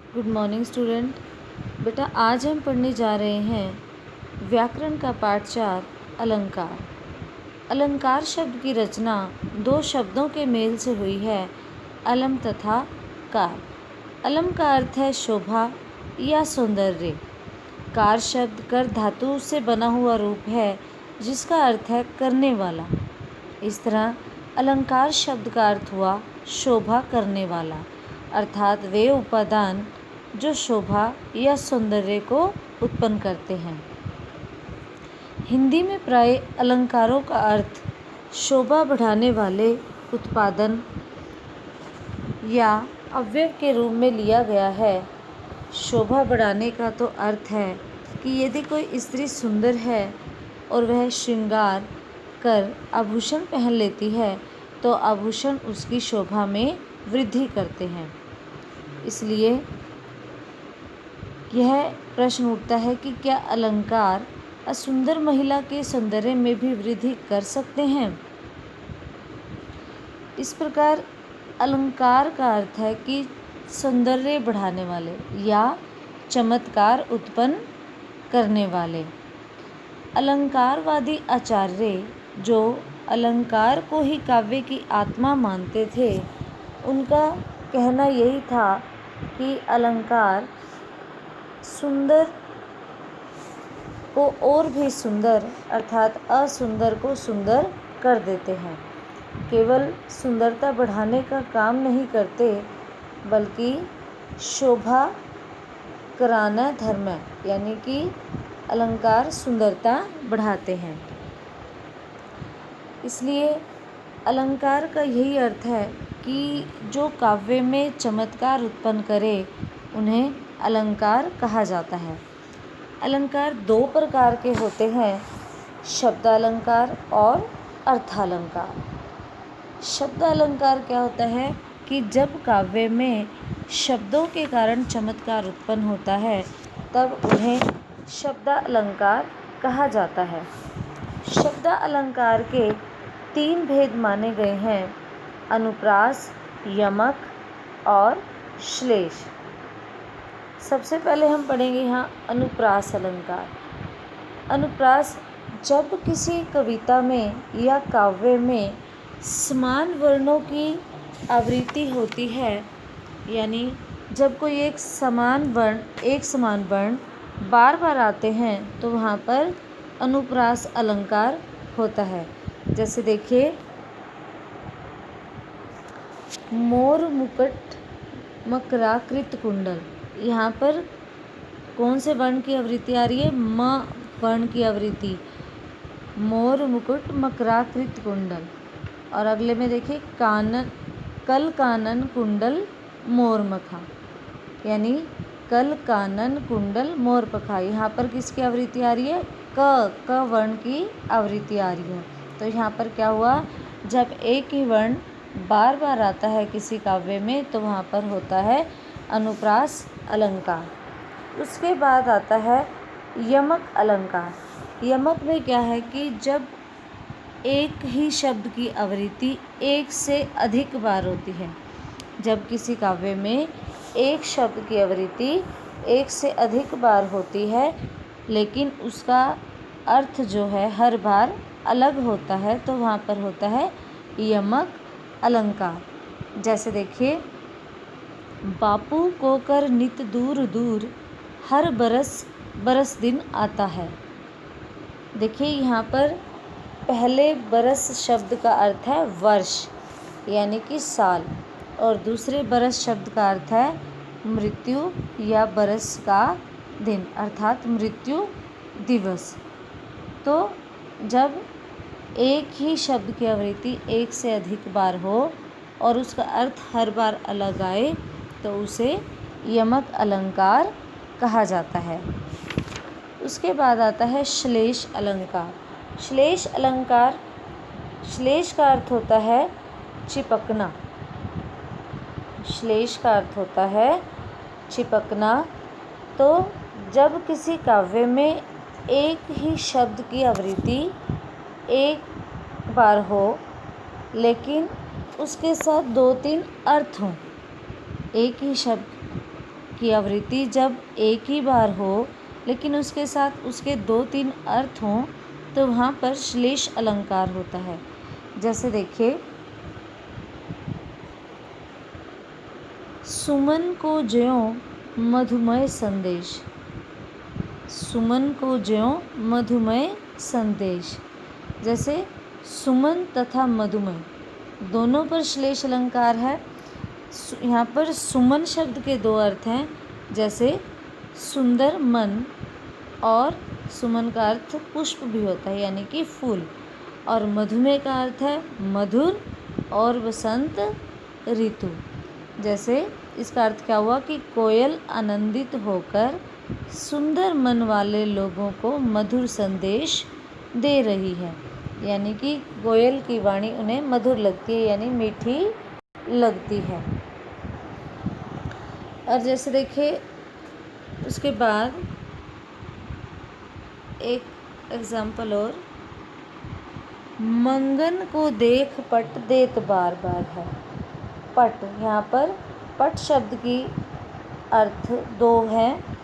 Good morning student. बेटा आज हम पढ़ने जा रहे हैं व्याकरण का पाठ 4 अलंकार। अलंकार शब्द की रचना दो शब्दों के मेल से हुई है, अलम तथा कार। अलम का अर्थ है शोभा या सौंदर्य। कार शब्द कर धातु से बना हुआ रूप है जिसका अर्थ है करने वाला। इस तरह अलंकार शब्द का अर्थ हुआ शोभा करने वाला, अर्थात वे उपादान जो शोभा या सौंदर्य को उत्पन्न करते हैं। हिंदी में प्राय अलंकारों का अर्थ शोभा बढ़ाने वाले उत्पादन या अवयव के रूप में लिया गया है। शोभा बढ़ाने का तो अर्थ है कि यदि कोई स्त्री सुंदर है और वह श्रृंगार कर आभूषण पहन लेती है तो आभूषण उसकी शोभा में वृद्धि करते हैं। इसलिए यह प्रश्न उठता है कि क्या अलंकार असुंदर महिला के सौंदर्य में भी वृद्धि कर सकते हैं। इस प्रकार अलंकार का अर्थ है कि सौंदर्य बढ़ाने वाले या चमत्कार उत्पन्न करने वाले। अलंकारवादी आचार्य जो अलंकार को ही काव्य की आत्मा मानते थे, उनका कहना यही था कि अलंकार सुंदर को और भी सुंदर अर्थात असुंदर को सुंदर कर देते हैं। केवल सुंदरता बढ़ाने का काम नहीं करते बल्कि शोभा कराना धर्म है, यानी कि अलंकार सुंदरता बढ़ाते हैं। इसलिए अलंकार का यही अर्थ है कि जो काव्य में चमत्कार उत्पन्न करे उन्हें अलंकार कहा जाता है। अलंकार दो प्रकार के होते हैं, शब्दालंकार और अर्थालंकार। शब्दालंकार क्या होता है कि जब काव्य में शब्दों के कारण चमत्कार उत्पन्न होता है तब उन्हें शब्दालंकार कहा जाता है। शब्दालंकार के 3 भेद माने गए हैं, अनुप्रास, यमक और श्लेष। सबसे पहले हम पढ़ेंगे यहाँ अनुप्रास अलंकार। अनुप्रास जब किसी कविता में या काव्य में समान वर्णों की आवृत्ति होती है, यानी जब कोई एक समान वर्ण बार बार आते हैं तो वहाँ पर अनुप्रास अलंकार होता है। जैसे देखिए, मोर मुकुट मकराकृत कुंडल, यहाँ पर कौन से वर्ण की आवृत्ति आ रही है? म वर्ण की आवृत्ति, मोर मुकुट मकराकृत कुंडल। और अगले में देखिए कानन, कल कानन कुंडल मोर मखा, यानी कल कानन कुंडल मोर पखा। यहाँ पर किसकी आवृत्ति आ रही है? क वर्ण की आवृत्ति आ रही है। तो यहाँ पर क्या हुआ, जब एक ही वर्ण बार बार आता है किसी काव्य में तो वहाँ पर होता है अनुप्रास अलंकार। उसके बाद आता है यमक अलंकार। यमक में क्या है कि जब एक ही शब्द की आवृत्ति एक से अधिक बार होती है। जब किसी काव्य में एक शब्द की आवृत्ति एक से अधिक बार होती है लेकिन उसका अर्थ जो है हर बार अलग होता है तो वहाँ पर होता है यमक अलंकार। जैसे देखिए, बापू को कर नित दूर दूर, हर बरस बरस दिन आता है। देखिए यहाँ पर पहले बरस शब्द का अर्थ है वर्ष यानी कि साल, और दूसरे बरस शब्द का अर्थ है मृत्यु या बरस का दिन अर्थात मृत्यु दिवस। तो जब एक ही शब्द की आवृत्ति एक से अधिक बार हो और उसका अर्थ हर बार अलग आए तो उसे यमक अलंकार कहा जाता है। उसके बाद आता है श्लेष अलंकार। श्लेष अलंकार, श्लेष का अर्थ होता है चिपकना। श्लेष का अर्थ होता है चिपकना। तो जब किसी काव्य में एक ही शब्द की आवृत्ति एक बार हो लेकिन उसके साथ 2-3 अर्थ हों, एक ही शब्द की आवृत्ति जब एक ही बार हो लेकिन उसके साथ उसके 2-3 अर्थ हों तो वहाँ पर श्लेष अलंकार होता है। जैसे देखिए, सुमन को ज्यों मधुमय संदेश, सुमन को ज्यों मधुमय संदेश। जैसे सुमन तथा मधुमय दोनों पर श्लेष अलंकार है। यहाँ पर सुमन शब्द के 2 अर्थ हैं, जैसे सुंदर मन, और सुमन का अर्थ पुष्प भी होता है यानी कि फूल, और मधुमेह का अर्थ है मधुर और वसंत ऋतु। जैसे इसका अर्थ क्या हुआ कि कोयल आनंदित होकर सुंदर मन वाले लोगों को मधुर संदेश दे रही है, यानी कि कोयल की वाणी उन्हें मधुर लगती है यानी मीठी लगती है। और जैसे देखिए उसके बाद एक एग्जाम्पल और, मंगन को देख पट देत बार बार है। पट, यहाँ पर पट शब्द की अर्थ 2 हैं।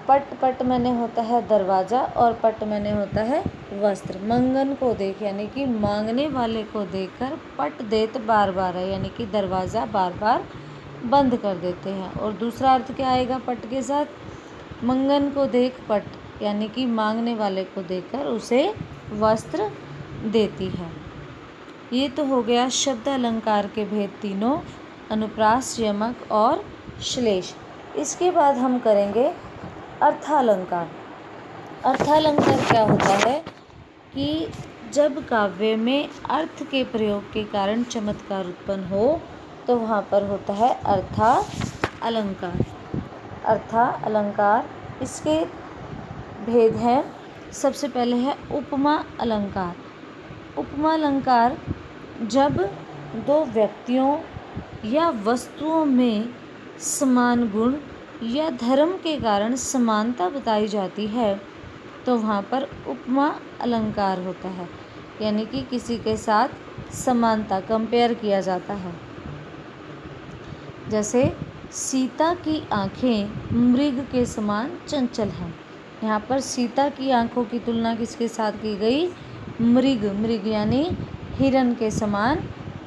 पट पट मैंने होता है दरवाज़ा और पट मैंने होता है वस्त्र। मंगन को देख यानी कि मांगने वाले को देखकर पट देत बार बार है यानी कि दरवाज़ा बार बार बंद कर देते हैं। और दूसरा अर्थ क्या आएगा पट के साथ, मंगन को देख पट यानी कि मांगने वाले को देखकर उसे वस्त्र देती है। ये तो हो गया शब्द अलंकार के भेद तीनों, अनुप्रास, यमक और श्लेष। इसके बाद हम करेंगे अर्थालंकार। अर्थालंकार क्या होता है कि जब काव्य में अर्थ के प्रयोग के कारण चमत्कार उत्पन्न हो तो वहाँ पर होता है अर्था अलंकार। अर्था अलंकार, इसके भेद हैं। सबसे पहले है उपमा अलंकार। उपमा अलंकार जब 2 व्यक्तियों या वस्तुओं में समान गुण या धर्म के कारण समानता बताई जाती है तो वहाँ पर उपमा अलंकार होता है, यानी कि किसी के साथ समानता कंपेयर किया जाता है। जैसे सीता की आँखें मृग के समान चंचल हैं। यहाँ पर सीता की आँखों की तुलना किसके साथ की गई, मृग, मृग यानी हिरन के समान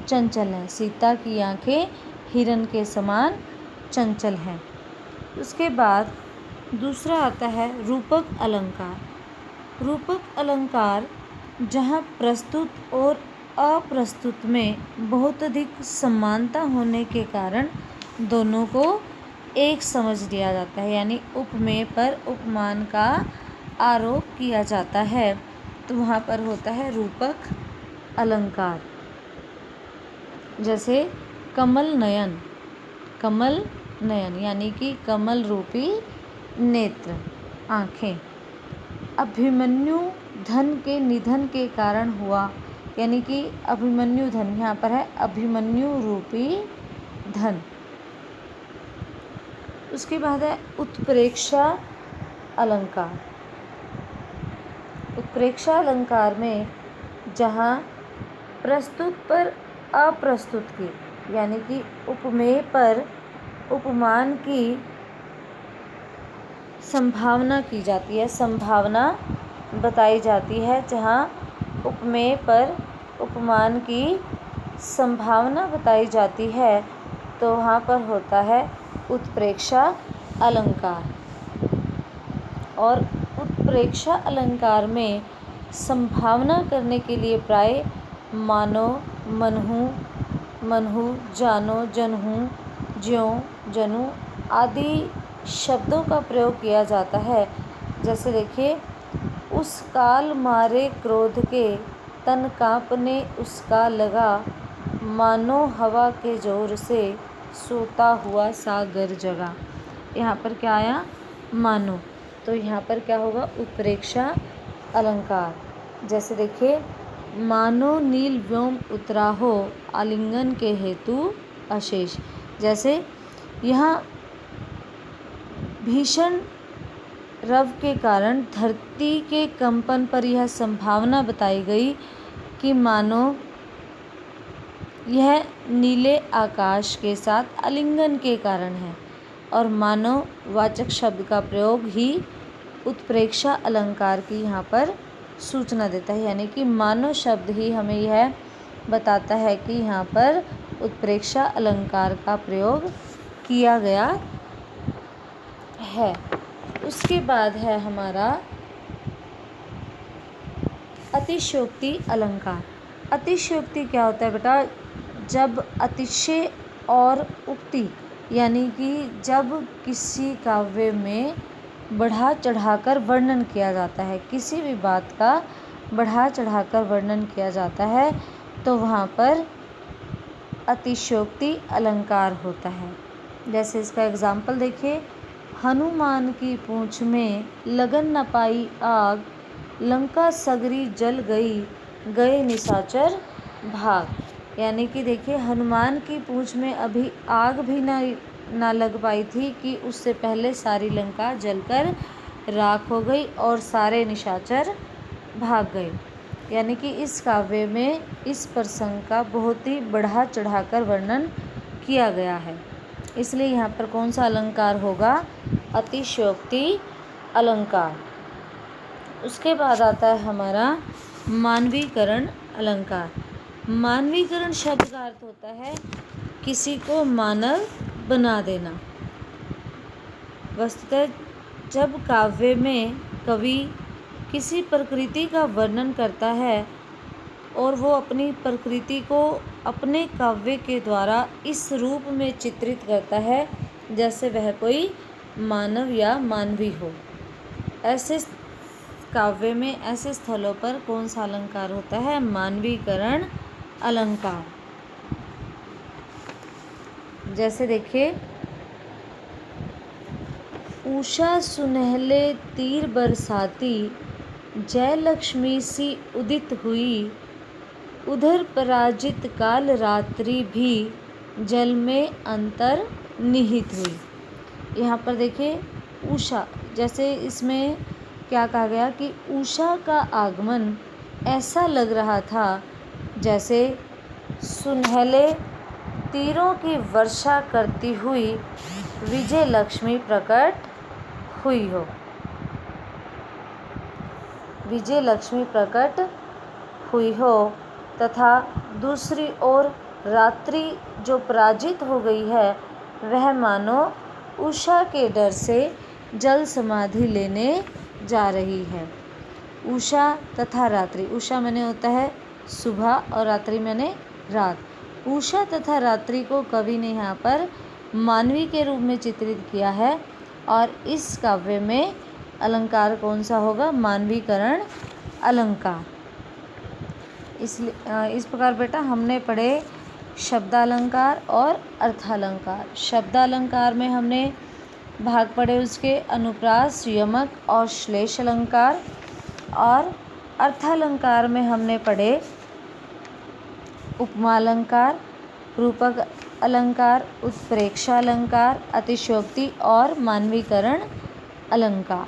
चंचल हैं। सीता की आँखें हिरन के समान चंचल हैं। उसके बाद दूसरा आता है रूपक अलंकार। रूपक अलंकार जहाँ प्रस्तुत और अप्रस्तुत में बहुत अधिक समानता होने के कारण दोनों को एक समझ लिया जाता है, यानी उपमेय पर उपमान का आरोप किया जाता है तो वहाँ पर होता है रूपक अलंकार। जैसे कमल नयन, कमल नयन यानी कि कमल रूपी नेत्र, आँखें। अभिमन्यु धन के निधन के कारण हुआ, यानी कि अभिमन्यु धन, यहाँ पर है अभिमन्यु रूपी धन। उसके बाद है उत्प्रेक्षा अलंकार। उत्प्रेक्षा अलंकार में जहाँ प्रस्तुत पर अप्रस्तुत की, यानी कि उपमेय पर उपमान की संभावना की जाती है, संभावना बताई जाती है। जहाँ उपमेय पर उपमान की संभावना बताई जाती है तो वहाँ पर होता है उत्प्रेक्षा अलंकार। और उत्प्रेक्षा अलंकार में संभावना करने के लिए प्राय मानो, मनहु, मनहु, जानो, जनहु, ज्यों, जनु आदि शब्दों का प्रयोग किया जाता है। जैसे देखिए, उस काल मारे क्रोध के तन काँपने उसका लगा, मानो हवा के जोर से सोता हुआ सागर जगा। यहाँ पर क्या आया, मानो, तो यहाँ पर क्या होगा उत्प्रेक्षा अलंकार। जैसे देखिए, मानो नील व्योम उतरा हो, आलिंगन के हेतु अशेष। जैसे यहाँ भीषण रव के कारण धरती के कंपन पर यह संभावना बताई गई कि मानो यह नीले आकाश के साथ आलिंगन के कारण है। और मानववाचक शब्द का प्रयोग ही उत्प्रेक्षा अलंकार की यहाँ पर सूचना देता है। यानी कि मानव शब्द ही हमें यह बताता है कि यहाँ पर उत्प्रेक्षा अलंकार का प्रयोग किया गया है। उसके बाद है हमारा अतिशयोक्ति अलंकार। अतिशयोक्ति क्या होता है बेटा? जब अतिशय और उक्ति यानी कि जब किसी काव्य में बढ़ा चढ़ाकर वर्णन किया जाता है, किसी भी बात का बढ़ा चढ़ाकर वर्णन किया जाता है, तो वहाँ पर अतिशयोक्ति अलंकार होता है। जैसे इसका एग्जाम्पल देखिए, हनुमान की पूँछ में लगन न पाई आग, लंका सगरी जल गई, गए निशाचर भाग। यानी कि देखिए, हनुमान की पूँछ में अभी आग भी ना लग पाई थी कि उससे पहले सारी लंका जलकर राख हो गई और सारे निशाचर भाग गए। यानी कि इस काव्य में इस प्रसंग का बहुत ही बढ़ा चढ़ाकर वर्णन किया गया है, इसलिए यहाँ पर कौन सा अलंकार होगा? अतिशयोक्ति अलंकार। उसके बाद आता है हमारा मानवीकरण अलंकार। मानवीकरण शब्द का अर्थ होता है किसी को मानव बना देना। वस्तुतः जब काव्य में कवि किसी प्रकृति का वर्णन करता है और वो अपनी प्रकृति को अपने काव्य के द्वारा इस रूप में चित्रित करता है जैसे वह कोई मानव या मानवी हो, ऐसे काव्य में ऐसे स्थलों पर कौन सा अलंकार होता है? मानवीकरण अलंकार। जैसे देखिए, उषा सुनहले तीर बरसाती, जय लक्ष्मी सी उदित हुई, उधर पराजित काल रात्रि भी, जल में अंतर निहित हुई। यहाँ पर देखिए, उषा, जैसे इसमें क्या कहा गया कि उषा का आगमन ऐसा लग रहा था जैसे सुनहले तीरों की वर्षा करती हुई विजय लक्ष्मी प्रकट हुई हो। विजय लक्ष्मी प्रकट हुई हो तथा दूसरी ओर रात्रि जो पराजित हो गई है वह मानो उषा के डर से जल समाधि लेने जा रही है। उषा तथा रात्रि, उषा माने होता है सुबह और रात्रि माने रात। उषा तथा रात्रि को कवि ने यहाँ पर मानवी के रूप में चित्रित किया है और इस काव्य में अलंकार कौन सा होगा? मानवीकरण अलंकार। इसलिए इस प्रकार बेटा हमने पढ़े शब्दालंकार और अर्थालंकार। शब्दालंकार में हमने भाग पढ़े उसके अनुप्रास, यमक और श्लेष अलंकार, और अर्थालंकार में हमने पढ़े उपमा अलंकार, रूपक अलंकार, उत्प्रेक्षा अलंकार, अतिशयोक्ति और मानवीकरण अलंकार।